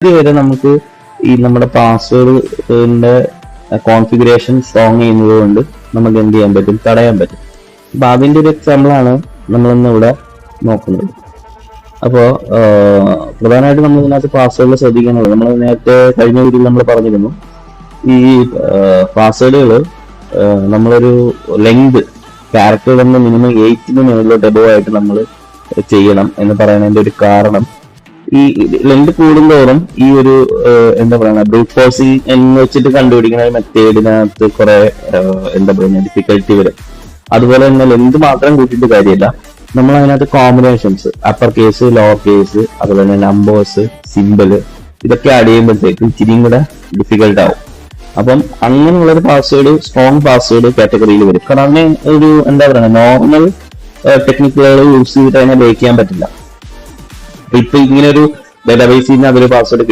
ഇതുവരെ നമുക്ക് ഈ നമ്മുടെ പാസ്വേഡിന്റെ കോൺഫിഗറേഷൻ സ്ട്രോങ് ചെയ്യുന്നത് കൊണ്ട് നമുക്ക് എന്ത് ചെയ്യാൻ പറ്റും, തടയാൻ പറ്റും. അപ്പൊ അതിന്റെ ഒരു എക്സാമ്പിൾ ആണ് നമ്മളിന്ന് ഇവിടെ നോക്കുന്നത്. അപ്പോ പ്രധാനമായിട്ട് നമ്മൾ ഇതിനകത്ത് പാസ്വേഡിൽ ശ്രദ്ധിക്കുന്നത്, നമ്മൾ നേരത്തെ കഴിഞ്ഞ വീഡിയോയിൽ നമ്മൾ പറഞ്ഞിരുന്നു, ഈ പാസ്വേഡുകൾ നമ്മളൊരു ലെങ്ത് ക്യാരക്ടറുകളുടെ മിനിമം 8 മുകളിലോട്ട് എബോവ് ആയിട്ട് നമ്മൾ ചെയ്യണം എന്ന് പറയുന്നതിന്റെ ഒരു കാരണം, ഈ ലെങ്ത് കൂടുന്തോറും ഈ ഒരു എന്താ പറയുക ബ്രൂട്ട് ഫോഴ്സിങ് എന്ന് വെച്ചിട്ട് കണ്ടുപിടിക്കുന്ന മെത്തേഡിനകത്ത് കുറെ എന്താ പറയുക ഡിഫിക്കൽട്ടി വരും. അതുപോലെ തന്നെ ലെങ്ത് മാത്രം കൂട്ടിയിട്ട് കാര്യമില്ല, നമ്മൾ അതിനകത്ത് combinations upper case, lower case, അതുപോലെ തന്നെ നമ്പേഴ്സ്, സിമ്പിള്, ഇതൊക്കെ ആഡ് ചെയ്യുമ്പോഴത്തേക്കും ഇച്ചിരിയും കൂടെ ഡിഫിക്കൽട്ട് ആവും. അപ്പം അങ്ങനെയുള്ളൊരു പാസ്വേഡ് സ്ട്രോങ് പാസ്വേഡ് കാറ്റഗറിയിൽ വരും. കാരണം അതിന് ഒരു എന്താ പറയുക നോർമൽ ടെക്നിക്കുകൾ യൂസ് ചെയ്തിട്ട് അതിനെ ബ്രേക്ക് ചെയ്യാൻ പറ്റില്ല. ഇപ്പൊ ഇങ്ങനെ ഒരു ഡേറ്റാബേസിൽ നിന്ന് അതൊരു പാസ്വേഡ്